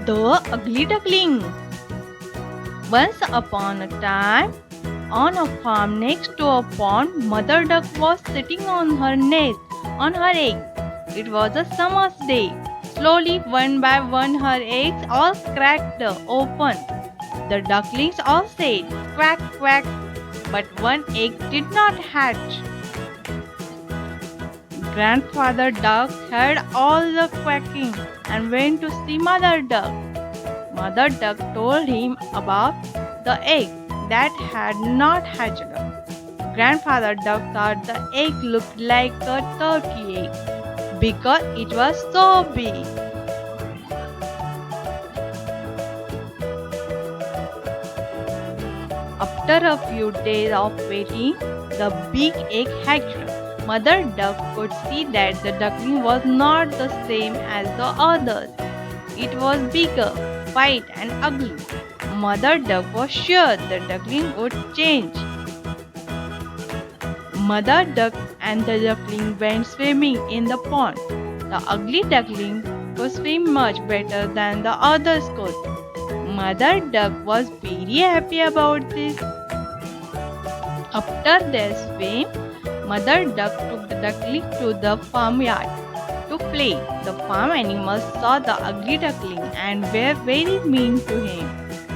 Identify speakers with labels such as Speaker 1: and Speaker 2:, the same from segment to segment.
Speaker 1: The Ugly Duckling. Once upon a time, on a farm next to a pond, Mother Duck was sitting on her nest, on her egg. It was a summer's day. Slowly, one by one, her eggs all cracked open. The ducklings all said, "Quack, quack," but one egg did not hatch. Grandfather Duck heard all the quacking and went to see Mother Duck. Mother Duck told him about the egg that had not hatched. Grandfather Duck thought the egg looked like a turkey egg because it was so big. After a few days of waiting, the big egg hatched. Mother Duck could see that the duckling was not the same as the others. It was bigger, white, and ugly. Mother Duck was sure the duckling would change. Mother Duck and the duckling went swimming in the pond. The ugly duckling could swim much better than the others could. Mother Duck was very happy about this. After their swim, Mother Duck took the duckling to the farmyard to play. The farm animals saw the ugly duckling and were very mean to him.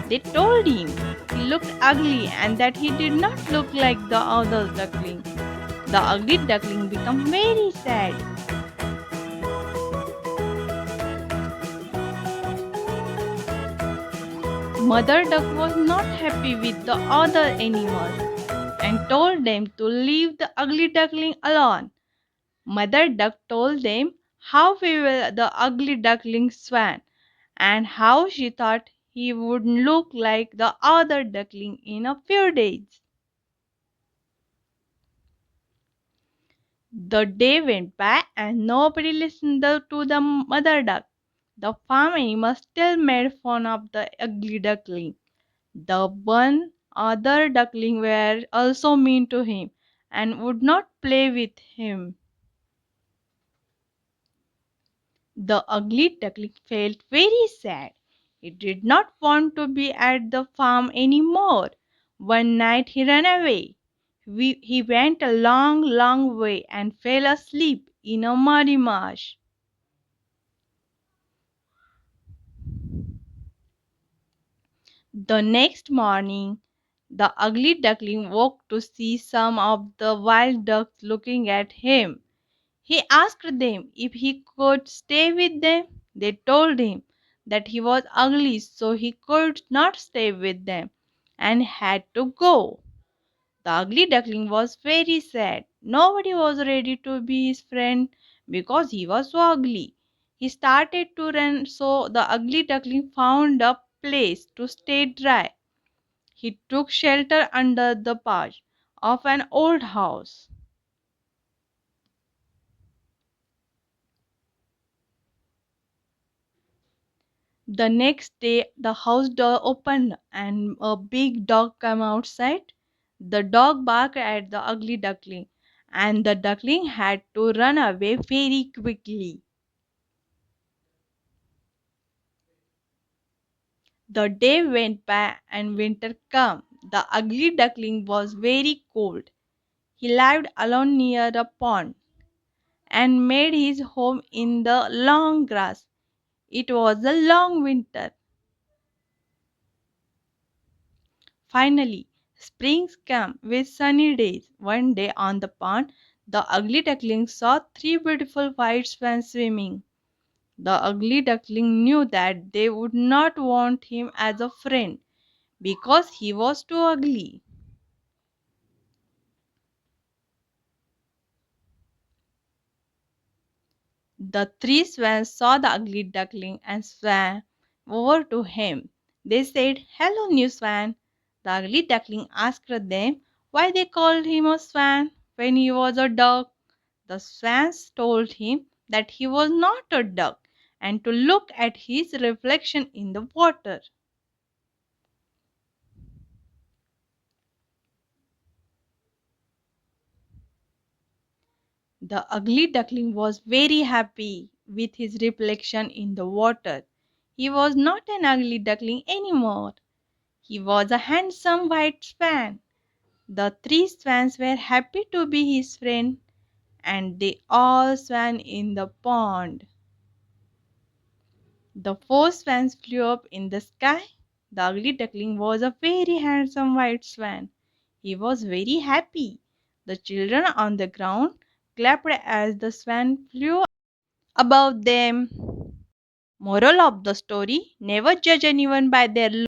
Speaker 1: They told him he looked ugly and that he did not look like the other duckling. The ugly duckling became very sad. Mother Duck was not happy with the other animals and told them to leave the ugly duckling alone. Mother Duck told them how well the ugly duckling swam and how she thought he would look like the other duckling in a few days. The day went by and nobody listened to the mother duck. The farm animals still made fun of the ugly duckling. The one other duckling were also mean to him and would not play with him. The ugly duckling felt very sad. He did not want to be at the farm any more. One night he ran away. He went a long, long way and fell asleep in a muddy marsh. The next morning, the ugly duckling woke to see some of the wild ducks looking at him. He asked them if he could stay with them. They told him that he was ugly, so he could not stay with them and had to go. The ugly duckling was very sad. Nobody was ready to be his friend because he was so ugly. He started to run, so the ugly duckling found a place to stay dry. He took shelter under the porch of an old house. The next day, the house door opened and a big dog came outside. The dog barked at the ugly duckling, and the duckling had to run away very quickly. The day went by and winter came. The ugly duckling was very cold. He lived alone near a pond and made his home in the long grass. It was a long winter. Finally, spring came with sunny days. One day on the pond, the ugly duckling saw three beautiful white swans swimming. The ugly duckling knew that they would not want him as a friend because he was too ugly. The three swans saw the ugly duckling and swam over to him. They said, "Hello, new swan." The ugly duckling asked them why they called him a swan when he was a duck. The swans told him that he was not a duck and to look at his reflection in the water. The ugly duckling was very happy with his reflection in the water. He was not an ugly duckling anymore. He was a handsome white swan. The three swans were happy to be his friend, and they all swam in the pond. The four swans flew up in the sky. The ugly duckling was a very handsome white swan. He was very happy. The children on the ground clapped as the swan flew above them. Moral of the story: never judge anyone by their